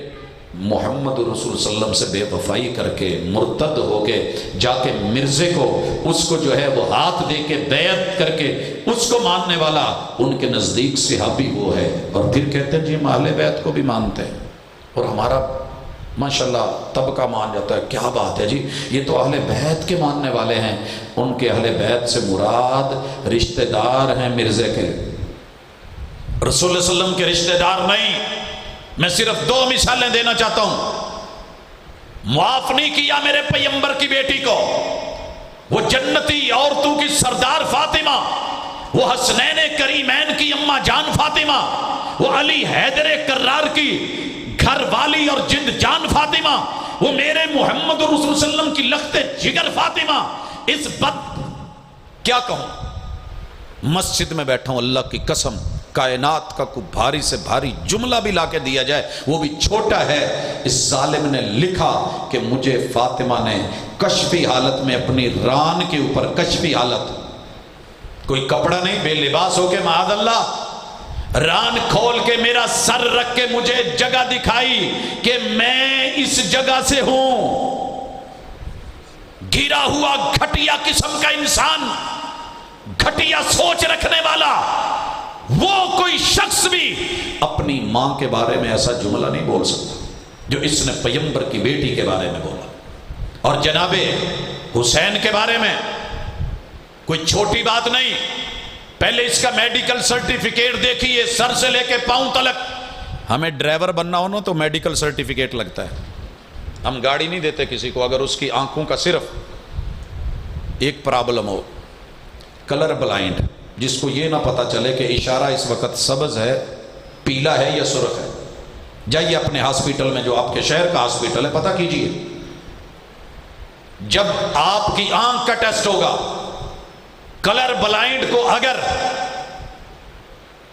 محمد رسول صلی اللہ علیہ وسلم سے بے وفائی کر کے مرتد ہو کے جا کے مرزے کو اس کو جو ہے وہ ہاتھ دے کے بیعت کر کے اس کو ماننے والا، ان کے نزدیک صحابی وہ ہے. اور پھر کہتے ہیں جی ہم اہل بیت کو بھی مانتے ہیں، اور ہمارا ماشاءاللہ طبقہ مان جاتا ہے. کیا بات ہے جی، یہ تو اہل بیت کے ماننے والے ہیں. ان کے اہل بیت سے مراد رشتہ دار ہیں مرزے کے، رسول اللہ علیہ وسلم کے رشتہ دار نہیں. میں صرف 2 مثالیں دینا چاہتا ہوں. معاف نہیں کیا میرے پیغمبر کی بیٹی کو، وہ جنتی عورتوں کی سردار فاطمہ، وہ حسنین کریمین کی اماں جان فاطمہ، وہ علی حیدر کرار کی گھر والی اور جند جان فاطمہ، وہ میرے محمد رسول صلی اللہ علیہ وسلم کی لخت جگر فاطمہ. اس کیا کہوں، مسجد میں بیٹھا ہوں، اللہ کی قسم کائنات کا کوئی بھاری سے بھاری جملہ بھی لا کے دیا جائے وہ بھی چھوٹا ہے. اس ظالم نے لکھا کہ مجھے فاطمہ نے کشفی حالت میں اپنی ران کے اوپر، کشفی حالت، کوئی کپڑا نہیں، بے لباس ہو کے معاذ اللہ، ران کھول کے میرا سر رکھ کے مجھے جگہ دکھائی کہ میں اس جگہ سے ہوں. گرا ہوا گھٹیا قسم کا انسان، گھٹیا سوچ رکھنے والا، وہ کوئی شخص بھی اپنی ماں کے بارے میں ایسا جملہ نہیں بول سکتا جو اس نے پیغمبر کی بیٹی کے بارے میں بولا. اور جناب حسین کے بارے میں کوئی چھوٹی بات نہیں. پہلے اس کا میڈیکل سرٹیفکیٹ دیکھیے، سر سے لے کے پاؤں تلک. ہمیں ڈرائیور بننا ہو نا تو میڈیکل سرٹیفکیٹ لگتا ہے. ہم گاڑی نہیں دیتے کسی کو اگر اس کی آنکھوں کا صرف ایک پرابلم ہو، کلر بلائنڈ، جس کو یہ نہ پتا چلے کہ اشارہ اس وقت سبز ہے، پیلا ہے یا سرخ ہے. جائیے اپنے ہاسپٹل میں جو آپ کے شہر کا ہاسپٹل ہے پتہ کیجئے، جب آپ کی آنکھ کا ٹیسٹ ہوگا، کلر بلائنڈ کو اگر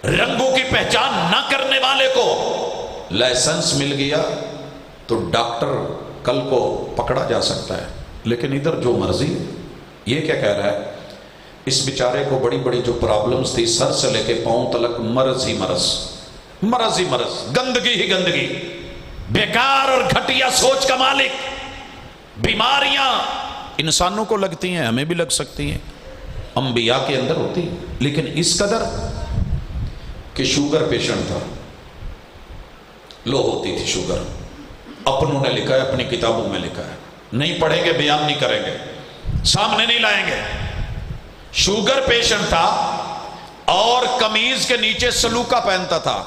رنگوں کی پہچان نہ کرنے والے کو لائسنس مل گیا تو ڈاکٹر کل کو پکڑا جا سکتا ہے. لیکن ادھر جو مرضی، یہ کیا کہہ رہا ہے، اس بیچارے کو بڑی بڑی جو پرابلمز تھی سر سے لے کے پاؤں تلک مرض ہی مرض، مرض ہی مرض، گندگی ہی گندگی، بیکار اور گھٹیا سوچ کا مالک. بیماریاں انسانوں کو لگتی ہیں، ہمیں بھی لگ سکتی ہیں، انبیاء کے اندر ہوتی ہیں. لیکن اس قدر کہ شوگر پیشنٹ تھا، لو ہوتی تھی شوگر، اپنوں نے لکھا ہے، اپنی کتابوں میں لکھا ہے، نہیں پڑھیں گے، بیان نہیں کریں گے، سامنے نہیں لائیں گے. شوگر پیشنٹ تھا اور قمیض کے نیچے سلوکا پہنتا تھا.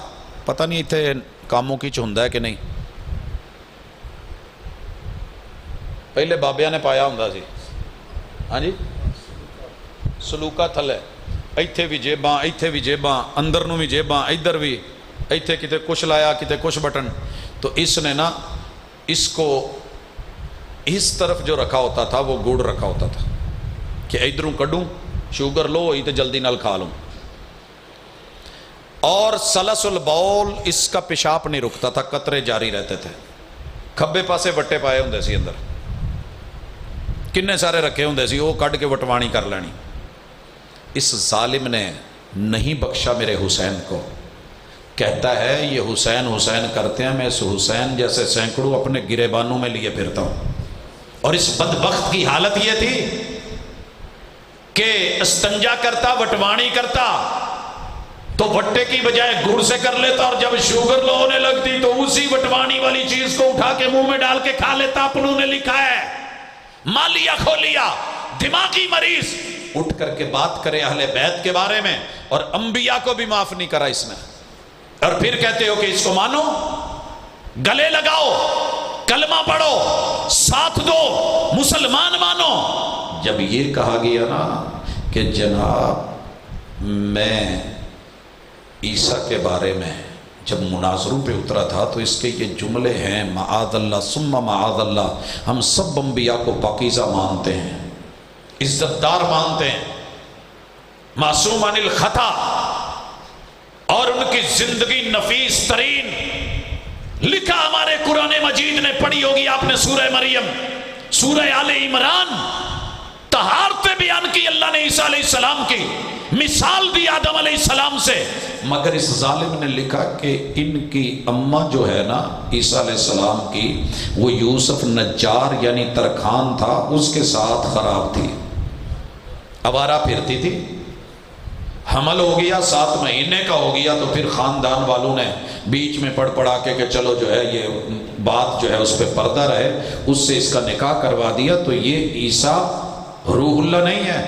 پتہ نہیں تھے کاموں کی چہندہ ہے کہ نہیں، پہلے بابیا نے پایا ہوں سی. ہاں جی، سلوکا تھلے، ایتھے بھی جیباں، ایتھے بھی جیباں، اندر نو بھی جیباں، ادھر بھی، ایتھے کتے کچھ لایا کتے کچھ بٹن. تو اس نے نا اس کو اس طرف جو رکھا ہوتا تھا وہ گڑ رکھا ہوتا تھا کہ ادھروں کڈوں، شوگر لو ہوئی تو جلدی نال کھا لوں. اور سلس البول، اس کا پیشاب نہیں رکتا تھا، قطرے جاری رہتے تھے. کھبے پاسے وٹے پائے ہوندے سی، اندر کنے سارے رکھے ہوندے سی، وہ کڈ کے وٹوانی کر لینی. اس ظالم نے نہیں بخشا میرے حسین کو. کہتا ہے یہ حسین حسین کرتے ہیں، میں اس حسین جیسے سینکڑوں اپنے گریبانوں میں لیے پھرتا ہوں. اور اس بدبخت کی حالت یہ تھی کہ استنجا کرتا، وٹوانی کرتا تو وٹے کی بجائے گڑ سے کر لیتا، اور جب شوگر لو ہونے لگتی تو اسی وٹوانی والی چیز کو اٹھا کے منہ میں ڈال کے کھا لیتا. اپنوں نے لکھا ہے، مالیا کھولیا، دماغی مریض. اٹھ کر کے بات کرے اہل بیت کے بارے میں، اور انبیاء کو بھی معاف نہیں کرا اس نے. اور پھر کہتے ہو کہ اس کو مانو، گلے لگاؤ، کلمہ پڑھو، ساتھ دو، مسلمان مانو. جب یہ کہا گیا نا کہ جناب میں عیسیٰ کے بارے میں جب مناظروں پہ اترا تھا تو اس کے یہ جملے ہیں، معاذ اللہ ثم معاذ اللہ، ہم سب انبیاء کو پاکیزہ مانتے ہیں، عزت دار مانتے ہیں، معصوم عن الخطا، اور ان کی زندگی نفیس ترین۔ لکھا ہمارے قرآن مجید نے، پڑھی ہوگی آپ نے سورہ مریم، سورہ آل عمران، طہارتیں بیان کی اللہ نے عیسیٰ علیہ السلام کی، مثال دی آدم علیہ السلام سے، مگر اس ظالم نے لکھا کہ ان کی اماں جو ہے نا عیسیٰ علیہ السلام کی، وہ یوسف نجار یعنی ترکھان تھا، اس کے ساتھ خراب تھی، آوارہ پھرتی تھی، حمل ہو گیا 7 مہینے کا ہو گیا تو پھر خاندان والوں نے بیچ میں پڑا کے کہ چلو جو ہے یہ بات جو ہے اس پہ پردہ رہے، اس سے اس کا نکاح کروا دیا، تو یہ عیسیٰ روح اللہ نہیں ہے،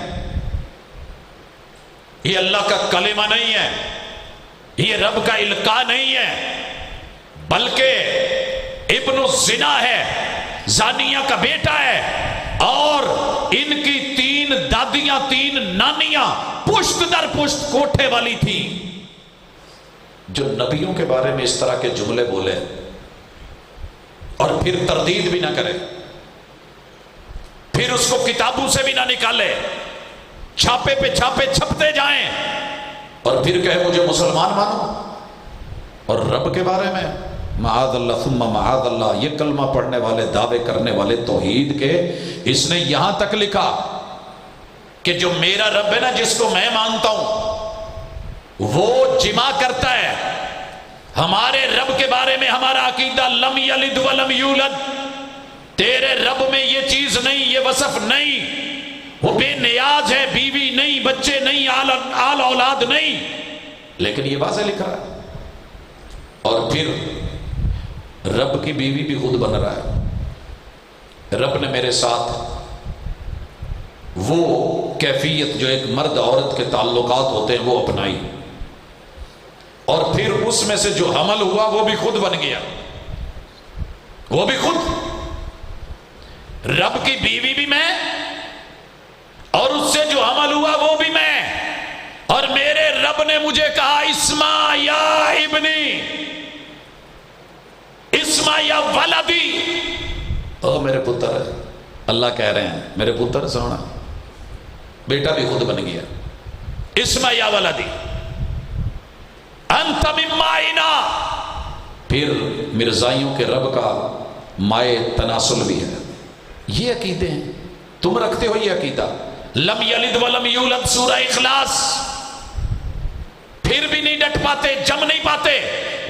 یہ اللہ کا کلمہ نہیں ہے، یہ رب کا القاء نہیں ہے، بلکہ ابن الزنا ہے، زانیہ کا بیٹا ہے، اور ان کی 3 دادیاں 3 نانیاں پشت در پشت کوٹھے والی تھی۔ جو نبیوں کے بارے میں اس طرح کے جملے بولے اور پھر تردید بھی نہ کرے، پھر اس کو کتابوں سے بھی نہ نکالے، چھاپے پہ چھاپے چھپتے جائیں، اور پھر کہے مجھے مسلمان مانو، اور رب کے بارے میں معاذ اللہ ثم معاذ اللہ، یہ کلمہ پڑھنے والے، دعوے کرنے والے توحید کے، اس نے یہاں تک لکھا کہ جو میرا رب ہے نا، جس کو میں مانتا ہوں، وہ جمع کرتا ہے۔ ہمارے رب کے بارے میں ہمارا عقیدہ لم یلد ولم یولد، تیرے رب میں یہ چیز نہیں، یہ وصف نہیں، وہ بے نیاز ہے، بیوی نہیں، بچے نہیں، آل اولاد نہیں، لیکن یہ واضح لکھ رہا ہے، اور پھر رب کی بیوی بھی خود بن رہا ہے۔ رب نے میرے ساتھ وہ کیفیت جو ایک مرد عورت کے تعلقات ہوتے ہیں وہ اپنائی، اور پھر اس میں سے جو حمل ہوا وہ بھی خود بن گیا، وہ بھی خود، رب کی بیوی بھی میں، اور اس سے جو حمل ہوا وہ بھی میں، اور میرے رب نے مجھے کہا اسما یا ابنی، اسما یا ولدی، او میرے پتر، اللہ کہہ رہے ہیں میرے پتر سونا، بیٹا بھی خود بن گیا، اسما یا ولدی انت من مائنا، پھر مرزائیوں کے رب کا مائے تناسل بھی ہے۔ یہ عقیدے ہیں، تم رکھتے ہو یہ عقیدہ، لم یلد ولم یولد سورہ اخلاص، پھر بھی نہیں ڈٹ پاتے، جم نہیں پاتے،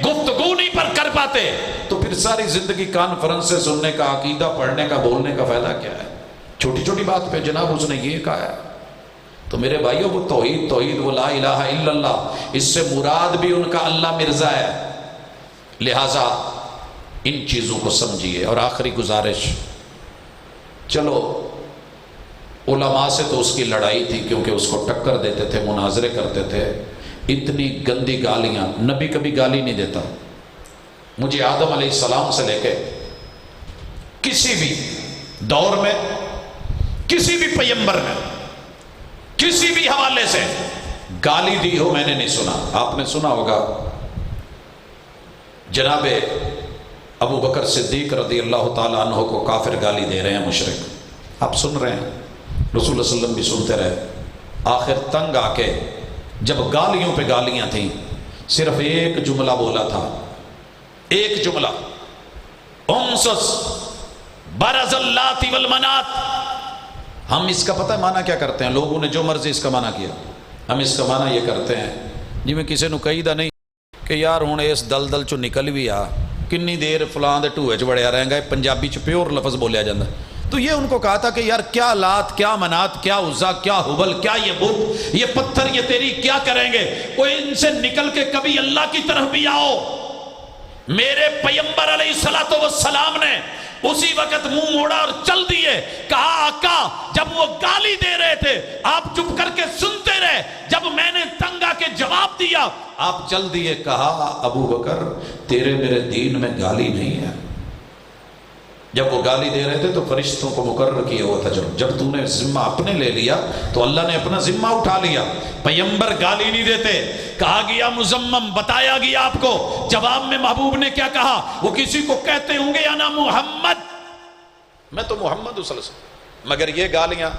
گفتگو نہیں پر کر پاتے، تو پھر ساری زندگی کانفرنس سے سننے کا، عقیدہ پڑھنے کا، بولنے کا فائدہ کیا ہے؟ چھوٹی چھوٹی بات پہ جناب اس نے یہ کہا ہے، تو میرے بھائیوں وہ توحید، توحید وہ لا الہ الا اللہ، اس سے مراد بھی ان کا اللہ مرزا ہے، لہٰذا ان چیزوں کو سمجھیے۔ اور آخری گزارش، چلو علماء سے تو اس کی لڑائی تھی کیونکہ اس کو ٹکر دیتے تھے، مناظرے کرتے تھے، اتنی گندی گالیاں، نبی کبھی گالی نہیں دیتا، مجھے آدم علیہ السلام سے لے کے کسی بھی دور میں، کسی بھی پیمبر میں، کسی بھی حوالے سے گالی دی ہو میں نے نہیں سنا۔ آپ نے سنا ہوگا جناب ابو بکر صدیق رضی اللہ تعالیٰ عنہ کو کافر گالی دے رہے ہیں، مشرک، آپ سن رہے ہیں، رسول اللہ صلی اللہ علیہ وسلم بھی سنتے رہے، آخر تنگ آ کے جب گالیوں پہ گالیاں تھیں، صرف ایک جملہ بولا تھا، ایک جملہ، امسس برز اللاتی والمنات۔ ہم اس کا پتہ معنی کیا کرتے ہیں، لوگوں نے جو مرضی اس کا معنی کیا، ہم اس کا معنی یہ کرتے ہیں جی میں کسی نو کہی دا نہیں کہ یار ہوں اس دلدل چو نکل بھی آ، کنی دیر فلان دے ٹوئے چ بڑیا رہیں گا، پنجابی چ پیور لفظ بولیا جاندہ۔ تو یہ ان کو کہا تھا کہ یار کیا لات، کیا منات، کیا عزا، کیا حبل، کیا یہ بت، یہ پتھر، یہ تیری کیا کریں گے، وہ ان سے نکل کے کبھی اللہ کی طرف بھی آؤ۔ میرے پیمبر علیہ السلام نے اسی وقت منہ موڑا اور چل دیے، کہا آقا جب وہ گالی دے رہے تھے آپ چپ کر کے سنتے رہے، جب میں نے تنگ آ کے جواب دیا آپ چل دیے، کہا ابو بکر تیرے میرے دین میں گالی نہیں ہے، جب وہ گالی دے رہے تھے تو فرشتوں کو مقرر کیا ہوا تھا، جب تو نے ذمہ اپنے لے لیا تو اللہ نے اپنا ذمہ اٹھا لیا۔ پیغمبر گالی نہیں دیتے، کہا گیا مزمم، بتایا گیا آپ کو، جواب میں محبوب نے کیا کہا؟ وہ کسی کو کہتے ہوں گے انا محمد، میں تو محمد صلی اللہ علیہ وسلم، مگر یہ گالیاں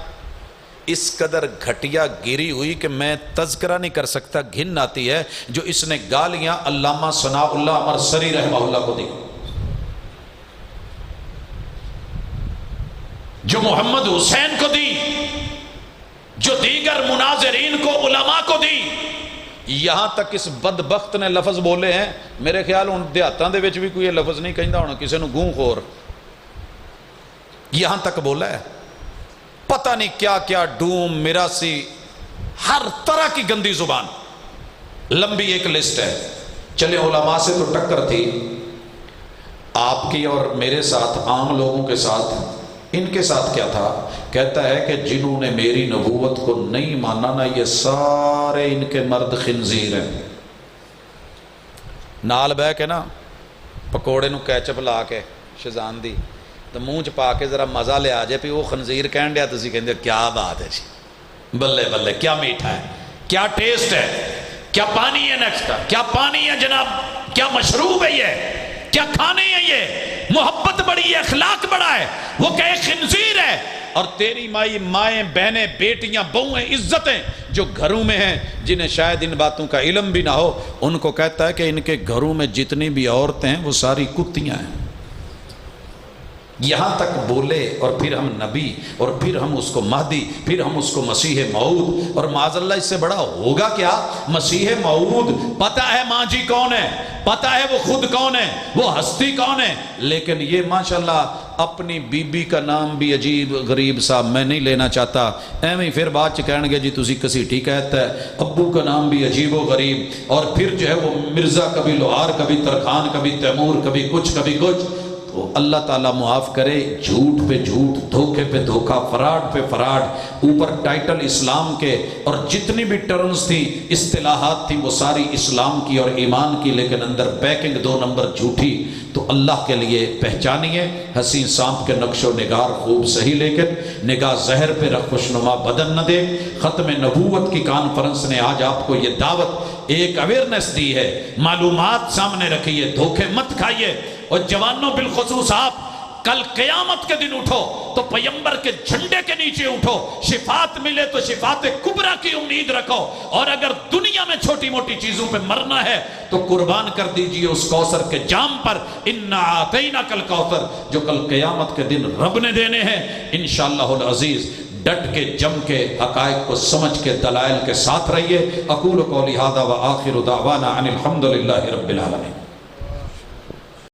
اس قدر گھٹیا گری ہوئی کہ میں تذکرہ نہیں کر سکتا، گھن آتی ہے۔ جو اس نے گالیاں علامہ ثناء اللہ عمر سری رحمہ اللہ کو دی، جو محمد حسین کو دی، جو دیگر مناظرین کو، علماء کو دی، یہاں تک اس بدبخت نے لفظ بولے ہیں، میرے خیال ان دیہاتاں دے وچ بھی کوئی یہ لفظ نہیں کہندا ہونا کسی نو گوں خور، یہاں تک بولا ہے۔ پتہ نہیں کیا کیا ڈوم میراسی، ہر طرح کی گندی زبان، لمبی ایک لسٹ ہے۔ چلے علماء سے تو ٹکر تھی آپ کی اور میرے ساتھ، عام لوگوں کے ساتھ، ان کے ساتھ کیا تھا؟ کہتا ہے کہ جنہوں نے میری نبوت کو نہیں مانا نا، یہ سارے ان کے مرد خنزیر ہیں۔ نال بہ کے نا پکوڑے نو کیچپ لا کے شزان دی تو منہ چ پا کے ذرا مزہ لے آ جائے، پھر وہ خنزیر کہن دیا، تسی کہندے کیا بات ہے جی، بلے بلے، کیا میٹھا ہے، کیا ٹیسٹ ہے، کیا پانی ہے نیکسٹ کا، کیا پانی ہے جناب، کیا مشروب ہے یہ، کیا کھانے ہیں یہ، محبت بڑی ہے، اخلاق بڑا ہے، وہ کہ خنزیر ہے۔ اور تیری مائیں بہنیں بیٹیاں بہویں عزتیں جو گھروں میں ہیں، جنہیں شاید ان باتوں کا علم بھی نہ ہو، ان کو کہتا ہے کہ ان کے گھروں میں جتنی بھی عورتیں ہیں وہ ساری کتیاں ہیں۔ یہاں تک بولے، اور پھر ہم نبی، اور پھر ہم اس کو مہدی، پھر ہم اس کو مسیح موعود، اور معاذ اللہ اس سے بڑا ہوگا کیا؟ مسیح موعود پتہ ہے ماں جی کون ہے، پتہ ہے وہ خود کون ہے، وہ ہستی کون ہے، لیکن یہ ماشاءاللہ اپنی بی بی کا نام بھی عجیب غریب صاحب میں نہیں لینا چاہتا، ایویں پھر بعد چ کہن گے جی تسی کسیٹھی کہتا ہے، ابو کا نام بھی عجیب و غریب، اور پھر جو ہے وہ مرزا، کبھی لوہار، کبھی ترخان، کبھی تیمور، کبھی کچھ کبھی کچھ۔ تو اللہ تعالیٰ معاف کرے، جھوٹ پہ جھوٹ، دھوکے پہ دھوکہ، فراڈ پہ فراڈ، اوپر ٹائٹل اسلام کے، اور جتنی بھی ٹرمز تھی، اصطلاحات تھی، وہ ساری اسلام کی اور ایمان کی، لیکن اندر پیکنگ 2 نمبر جھوٹی۔ تو اللہ کے لیے پہچانیے، حسین سانپ کے نقش و نگار خوب صحیح، لیکن نگاہ زہر پہ رکھ، خوشنما بدن نہ دے۔ ختم نبوت کی کانفرنس نے آج آپ کو یہ دعوت، ایک اویئرنس دی ہے، معلومات سامنے رکھیے، دھوکے مت کھائیے۔ اور جوانوں بالخصوص آپ کل قیامت کے دن اٹھو تو پیغمبر کے جھنڈے کے نیچے اٹھو، شفاعت ملے تو شفاعت کبریٰ کی امید رکھو، اور اگر دنیا میں چھوٹی موٹی چیزوں پہ مرنا ہے تو قربان کر دیجئے اس کوثر کے جام پر، اِنَّا آتَيْنَاكَ الْكَوْثَرَ، جو کل قیامت کے دن رب نے دینے ہیں انشاءاللہ العزیز۔ ڈٹ کے، جم کے، حقائق کو سمجھ کے، دلائل کے ساتھ رہیے۔ اقول قولی ھذا وآخر دعوانا ان الحمد للہ رب العالمین۔